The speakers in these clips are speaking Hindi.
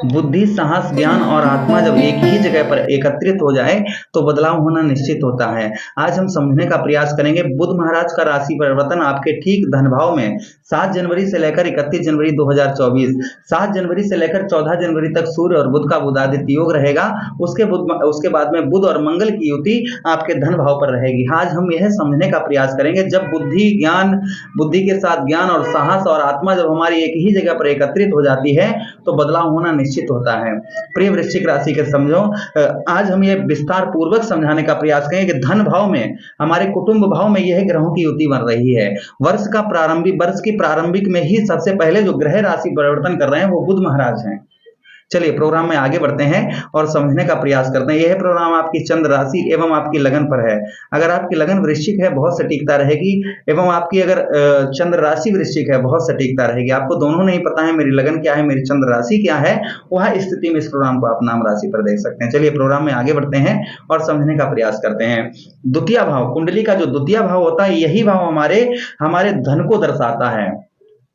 बुद्धि, साहस, ज्ञान और आत्मा जब एक ही जगह पर एकत्रित हो जाए तो बदलाव होना निश्चित होता है। आज हम समझने का प्रयास करेंगे बुध महाराज का राशि परिवर्तन आपके ठीक धन भाव में 7 जनवरी से लेकर 31 जनवरी 2024, 7 जनवरी से लेकर 14 जनवरी तक सूर्य और बुध का बुधादित्य योग रहेगा। उसके बाद में बुध और मंगल की युति आपके धन भाव पर रहेगी। आज हम यह समझने का प्रयास करेंगे जब बुद्धि के साथ ज्ञान और साहस और आत्मा जब हमारी एक ही जगह पर एकत्रित हो जाती है तो बदलाव होना निश्चित होता है। प्रिय वृश्चिक राशि के समझो, आज हम ये विस्तार पूर्वक समझाने का प्रयास करेंगे कि धन भाव में, हमारे कुटुंब भाव में यह ग्रहों की युति बन रही है। वर्ष की प्रारंभिक में ही सबसे पहले जो ग्रह राशि परिवर्तन कर रहे हैं वो बुध महाराज हैं। चलिए प्रोग्राम में आगे बढ़ते हैं और समझने का प्रयास करते हैं। यह प्रोग्राम आपकी चंद्र राशि एवं आपकी लगन पर है। अगर आपकी लगन वृश्चिक है बहुत सटीकता रहेगी, एवं आपकी अगर चंद्र राशि वृश्चिक है बहुत सटीकता रहेगी। आपको दोनों नहीं पता है मेरी लगन क्या है, मेरी चंद्र राशि क्या है, वह स्थिति में इस प्रोग्राम को आप नाम राशि पर देख सकते हैं। चलिए प्रोग्राम में आगे बढ़ते हैं और समझने का प्रयास करते हैं। द्वितीय भाव, कुंडली का जो द्वितीय भाव होता है, यही भाव हमारे धन को दर्शाता है।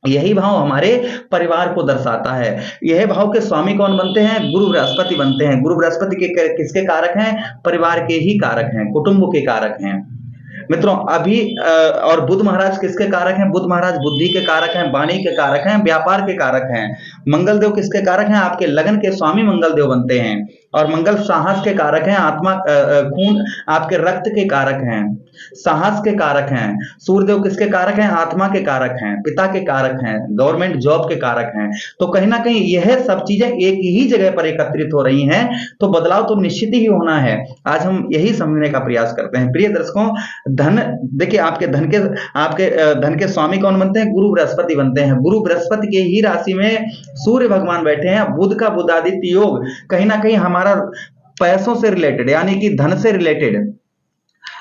यही भाव हमारे परिवार को दर्शाता है। यह भाव के स्वामी कौन बनते हैं? गुरु बृहस्पति बनते हैं। गुरु बृहस्पति के किसके कारक हैं? परिवार के ही कारक हैं, कुटुंब के कारक हैं मित्रों। अभी और बुध महाराज किसके कारक हैं? बुध महाराज बुद्धि के कारक हैं, वाणी के कारक हैं, व्यापार के कारक हैं। मंगल देव किसके कारक हैं? आपके लगन के स्वामी मंगल देव बनते हैं। और मंगल साहस के कारक हैं, आत्मा खून आपके रक्त के कारक हैं, साहस के कारक हैं। सूर्यदेव किसके कारक हैं? आत्मा के कारक हैं, पिता के कारक हैं, गवर्नमेंट जॉब के कारक हैं। तो कहीं ना कहीं यह सब चीजें एक ही जगह पर एकत्रित हो रही हैं तो बदलाव तो निश्चित ही होना है। आज हम यही समझने का प्रयास करते हैं। प्रिय दर्शकों, धन देखिए, आपके धन के स्वामी कौन बनते हैं? गुरु बृहस्पति बनते हैं। गुरु बृहस्पति के ही राशि में सूर्य भगवान बैठे हैं। बुध का बुधादित्य योग कहीं ना कहीं हमारा पैसों से रिलेटेड, यानी कि धन से रिलेटेड,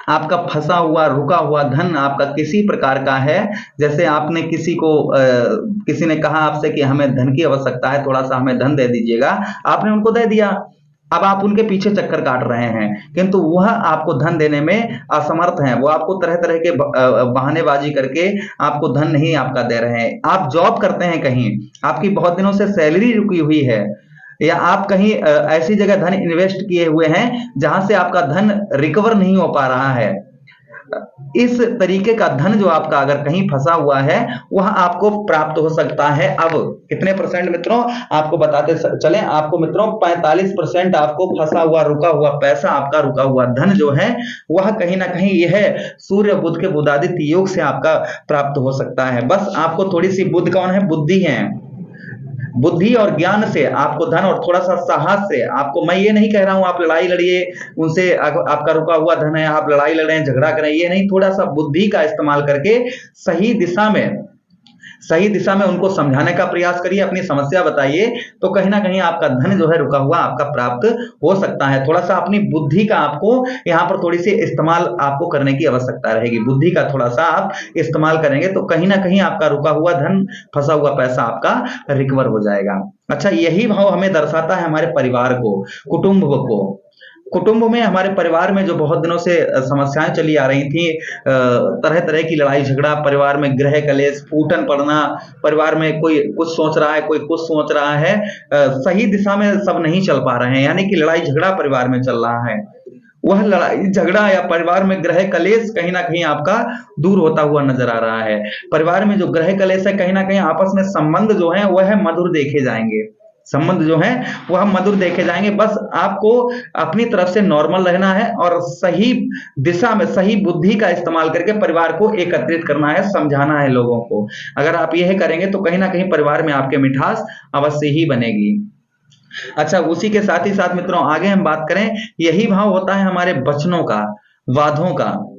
आपका फंसा हुआ रुका हुआ धन आपका किसी प्रकार का है। जैसे आपने किसी ने कहा आपसे कि हमें धन की आवश्यकता है, थोड़ा सा हमें धन दे दीजिएगा, आपने उनको दे दिया। अब आप उनके पीछे चक्कर काट रहे हैं किंतु वह आपको धन देने में असमर्थ हैं। वो आपको तरह तरह के बहानेबाजी करके आपको धन नहीं आपका दे रहे हैं। आप जॉब करते हैं कहीं, आपकी बहुत दिनों से सैलरी रुकी हुई है, या आप कहीं ऐसी जगह धन इन्वेस्ट किए हुए हैं जहां से आपका धन रिकवर नहीं हो पा रहा है। इस तरीके का धन जो आपका अगर कहीं फंसा हुआ है वह आपको प्राप्त हो सकता है। अब कितने परसेंट मित्रों आपको बताते चलें, आपको मित्रों 45% आपको फंसा हुआ रुका हुआ पैसा, आपका रुका हुआ धन जो है वह कहीं ना कहीं यह सूर्य बुध के बुधादित्य योग से आपका प्राप्त हो सकता है। बस आपको थोड़ी सी, बुध कौन है? बुद्धि है। बुद्धि और ज्ञान से आपको धन, और थोड़ा सा साहस से आपको, मैं ये नहीं कह रहा हूं आप लड़ाई लड़िए उनसे, आपका रुका हुआ धन है आप लड़ाई लड़ें झगड़ा करें, ये नहीं। थोड़ा सा बुद्धि का इस्तेमाल करके सही दिशा में उनको समझाने का प्रयास करिए, अपनी समस्या बताइए, तो कहीं ना कहीं आपका धन जो है रुका हुआ आपका प्राप्त हो सकता है। थोड़ा सा अपनी बुद्धि का आपको यहाँ पर थोड़ी सी इस्तेमाल आपको करने की आवश्यकता रहेगी। बुद्धि का थोड़ा सा आप इस्तेमाल करेंगे तो कहीं ना कहीं आपका रुका हुआ धन, फंसा हुआ पैसा आपका रिकवर हो जाएगा। अच्छा, यही भाव हमें दर्शाता है हमारे परिवार को, कुटुंब को। कुटुंब में, हमारे परिवार में जो बहुत दिनों से समस्याएं चली आ रही थी, तरह तरह की लड़ाई झगड़ा, परिवार में ग्रह कलेश, फूटन पड़ना, परिवार में कोई कुछ सोच रहा है कोई कुछ सोच रहा है, सही दिशा में सब नहीं चल पा रहे हैं, यानी कि लड़ाई झगड़ा परिवार में चल रहा है। वह लड़ाई झगड़ा या परिवार में ग्रह कलेश कहीं ना कहीं आपका दूर होता हुआ नजर आ रहा है। परिवार में जो ग्रह कलेश है, कहीं ना कहीं आपस में संबंध जो है वह मधुर देखे जाएंगे, संबंध जो है वह मधुर देखे जाएंगे। बस आपको अपनी तरफ से नॉर्मल रहना है और सही दिशा में सही बुद्धि का इस्तेमाल करके परिवार को एकत्रित करना है, समझाना है लोगों को। अगर आप यह करेंगे तो कहीं ना कहीं परिवार में आपके मिठास अवश्य ही बनेगी। अच्छा, उसी के साथ ही साथ मित्रों आगे हम बात करें, यही भाव होता है हमारे वचनों का, वादों का।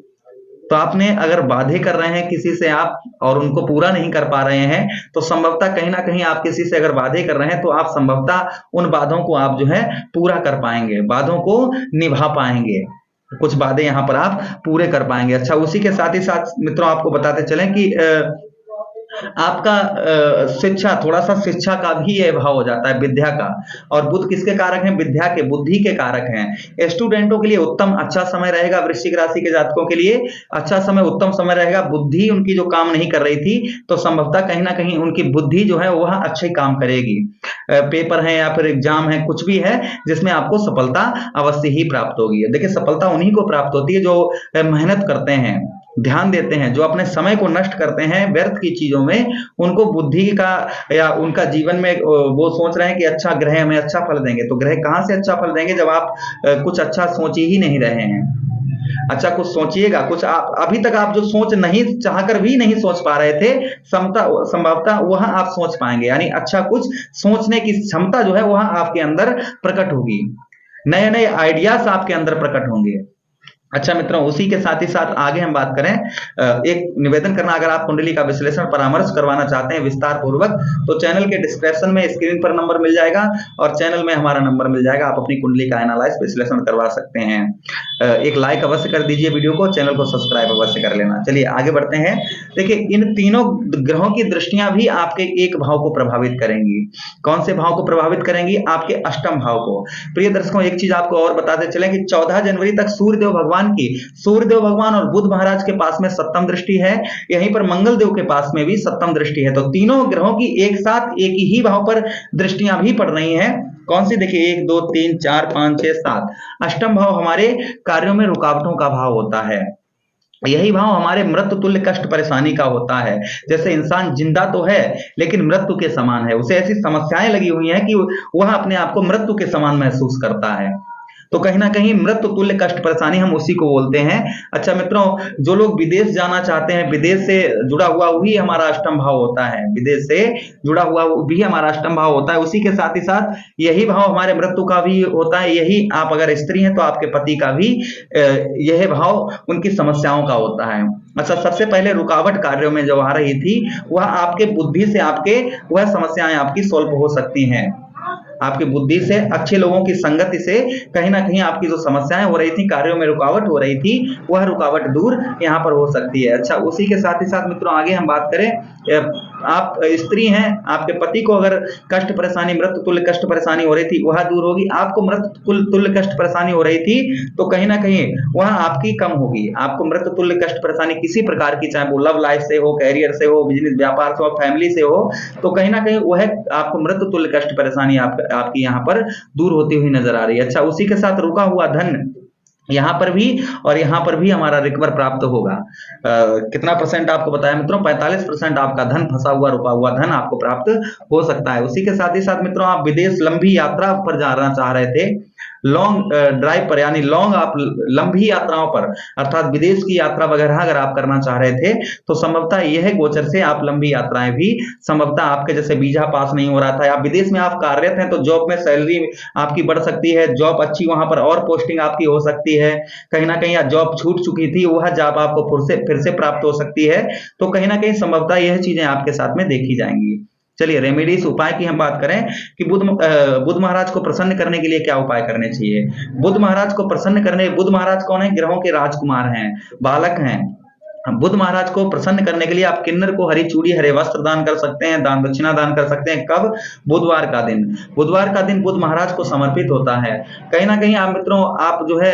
तो आपने अगर वादे कर रहे हैं किसी से आप और उनको पूरा नहीं कर पा रहे हैं तो संभवतः कहीं ना कहीं आप किसी से अगर वादे कर रहे हैं तो आप संभवतः उन वादों को आप जो है पूरा कर पाएंगे, वादों को निभा पाएंगे, कुछ वादे यहां पर आप पूरे कर पाएंगे। अच्छा, उसी के साथ ही साथ मित्रों आपको बताते चलें कि आपका शिक्षा, थोड़ा सा शिक्षा का भी ये भाव हो जाता है, विद्या का। और बुध किसके कारक हैं? विद्या के, बुद्धि के कारक हैं। स्टूडेंटों के लिए उत्तम अच्छा समय रहेगा, वृश्चिक राशि के जातकों के लिए अच्छा समय, उत्तम समय रहेगा। बुद्धि उनकी जो काम नहीं कर रही थी, तो संभवतः कहीं ना कहीं उनकी बुद्धि जो है वह अच्छे काम करेगी। पेपर है या फिर एग्जाम है, कुछ भी है जिसमें आपको सफलता अवश्य ही प्राप्त होगी। देखिए, सफलता उन्हीं को प्राप्त होती है जो मेहनत करते हैं, ध्यान देते हैं, जो अपने समय को नष्ट करते हैं व्यर्थ की चीजों में। उनको बुद्धि का या उनका जीवन में वो सोच रहे हैं कि अच्छा ग्रह हमें अच्छा फल देंगे। तो ग्रह कहां से अच्छा फल देंगे जब आप कुछ अच्छा सोच ही नहीं रहे हैं। अच्छा कुछ सोचिएगा, कुछ आप अभी तक आप जो सोच नहीं चाहकर भी नहीं सोच पा रहे थे, क्षमता संभवतः वह आप सोच पाएंगे। यानी अच्छा कुछ सोचने की क्षमता जो है वह आपके अंदर प्रकट होगी, नए नए आइडियाज आपके अंदर प्रकट होंगे। अच्छा मित्रों, उसी के साथ ही साथ आगे हम बात करें, एक निवेदन करना, अगर आप कुंडली का विश्लेषण परामर्श करवाना चाहते हैं विस्तार पूर्वक, तो चैनल के डिस्क्रिप्शन में स्क्रीन पर नंबर मिल जाएगा और चैनल में हमारा नंबर मिल जाएगा। आप अपनी कुंडली का एनालाइज विश्लेषण करवा सकते हैं। एक लाइक अवश्य कर दीजिए वीडियो को, चैनल को सब्सक्राइब अवश्य कर लेना। चलिए आगे बढ़ते हैं। देखिए, इन तीनों ग्रहों की दृष्टियां भी आपके एक भाव को प्रभावित करेंगी। कौन से भाव को प्रभावित करेंगी? आपके अष्टम भाव को। प्रिय दर्शकों, एक चीज आपको और बताते चले कि 14 जनवरी तक सूर्यदेव भगवान और बुध महाराज के पास में सप्तम दृष्टि है। यहीं पर मंगल देव के पास में भी सप्तम दृष्टि है। तो तीनों ग्रहों की एक साथ एक ही भाव पर दृष्टियां भी पड़ रही हैं। कौन सी? देखिए, 1 2 3 4 5 6 7। अष्टम भाव हमारे कार्यों में रुकावटों का भाव होता है। यही भाव हमारे मृत्यु तुल्य कष्ट परेशानी का होता है। जैसे इंसान जिंदा तो है लेकिन मृत्यु के समान है, उसे ऐसी समस्याएं लगी हुई हैं कि वह अपने आप को मृत्यु के समान महसूस करता है। तो कहीं ना कहीं मृत्यु तुल्य कष्ट परेशानी हम उसी को बोलते हैं। अच्छा मित्रों, जो लोग विदेश जाना चाहते हैं, विदेश से जुड़ा हुआ वही हमारा अष्टम भाव होता है। विदेश से जुड़ा हुआ भी हमारा अष्टम भाव होता है। उसी के साथ ही साथ यही भाव हमारे मृत्यु का भी होता है। यही, आप अगर स्त्री हैं तो आपके पति का भी यह भाव उनकी समस्याओं का होता है। अच्छा, सबसे पहले रुकावट कार्यों में जो आ रही थी, वह आपके बुद्धि से आपके वह समस्याएं आपकी सॉल्व हो सकती हैं। आपकी बुद्धि से, अच्छे लोगों की संगति से कहीं ना कहीं आपकी जो समस्याएं हो रही थी, कार्यों में रुकावट हो रही थी, वह रुकावट दूर यहाँ पर हो सकती है। अच्छा, उसी के साथ ही साथ मित्रों आगे हम बात करें, आप स्त्री हैं, आपके पति को अगर कष्ट परेशानी, मृत्यु तुल्य कष्ट परेशानी हो रही थी, वह दूर होगी। आपको मृत्यु तुल्य कष्ट परेशानी हो रही थी, तो कहीं ना कहीं वह आपकी कम होगी। आपको मृत्यु तुल्य कष्ट परेशानी किसी प्रकार की, चाहे वो लव लाइफ से हो, कैरियर से हो, बिजनेस व्यापार से हो, फैमिली से हो, तो कहीं ना कहीं वह आपको मृत्यु तुल्य कष्ट परेशानी आपकी यहाँ पर दूर होती हुई नजर आ रही है। अच्छा, उसी के साथ रुका हुआ धन यहाँ पर भी और यहाँ पर भी हमारा रिकवर प्राप्त होगा। कितना परसेंट आपको बताया मित्रों? 45% आपका धन, फंसा हुआ रुका हुआ धन आपको प्राप्त हो सकता है। उसी के साथ ही साथ मित्रों, आप विदेश लंबी यात्रा पर जाना चाह रहे थे, लॉन्ग ड्राइव पर, यानी लॉन्ग, आप लंबी यात्राओं पर, अर्थात विदेश की यात्रा वगैरह अगर आप करना चाह रहे थे, तो संभवतः यह गोचर से आप लंबी यात्राएं भी, संभवतः आपके जैसे वीजा पास नहीं हो रहा था, आप विदेश में आप कार्यरत हैं, तो जॉब में सैलरी आपकी बढ़ सकती है, जॉब अच्छी, वहां पर और पोस्टिंग आपकी हो सकती है। कहीं ना कहीं जॉब छूट चुकी थी, वह जॉब आपको फिर से प्राप्त हो सकती है। तो कहीं ना कहीं संभवतः यह चीजें आपके साथ में देखी जाएंगी। चलिए, रेमेडीज, उपाय की हम बात करें कि बुध महाराज को प्रसन्न करने के लिए क्या उपाय करने चाहिए। बुध महाराज को प्रसन्न करने, बुध महाराज कौन है? ग्रहों के राजकुमार हैं, बालक हैं। बुध महाराज को प्रसन्न करने के लिए आप किन्नर को हरी चूड़ी, हरे वस्त्र दान कर सकते हैं, दान दक्षिणा दान कर सकते हैं। कब? बुधवार का दिन। बुधवार का दिन बुध महाराज को समर्पित होता है। कहीं ना कहीं आप मित्रों, आप जो है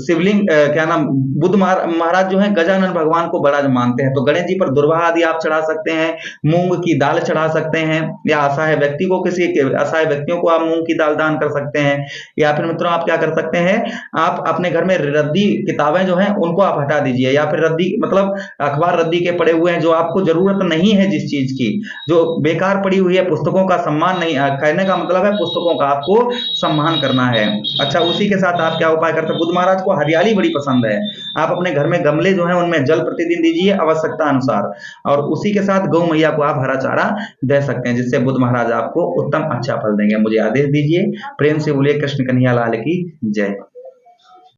शिवलिंग, क्या नाम, बुध महाराज जो है गजानन भगवान को बड़ा मानते हैं, तो गणेश जी पर दुर्वा आदि आप चढ़ा सकते हैं, मूंग की दाल चढ़ा सकते हैं, या असहाय व्यक्ति को, किसी असहाय व्यक्तियों को आप मूंग की दाल दान कर सकते हैं। या फिर मित्रों आप क्या कर सकते हैं, आप अपने घर में रद्दी किताबें जो है उनको आप हटा दीजिए, या फिर रद्दी मतलब अखबार रद्दी के पड़े हुए हैं जो आपको जरूरत नहीं है, जिस चीज की जो बेकार पड़ी हुई है, पुस्तकों का सम्मान नहीं, कहने का मतलब है पुस्तकों का आपको सम्मान करना है। अच्छा, उसी के साथ आप क्या उपाय करते हैं? बुध महाराज को हरियाली बड़ी पसंद है, आप अपने घर में गमले जो है उनमें जल प्रतिदिन दीजिए आवश्यकता अनुसार, और उसी के साथ गौ मैया को आप हरा चारा दे सकते हैं, जिससे बुध महाराज आपको उत्तम अच्छा फल देंगे। मुझे आदेश दीजिए, प्रेम से बोलिए कृष्ण कन्हैया लाल की जय।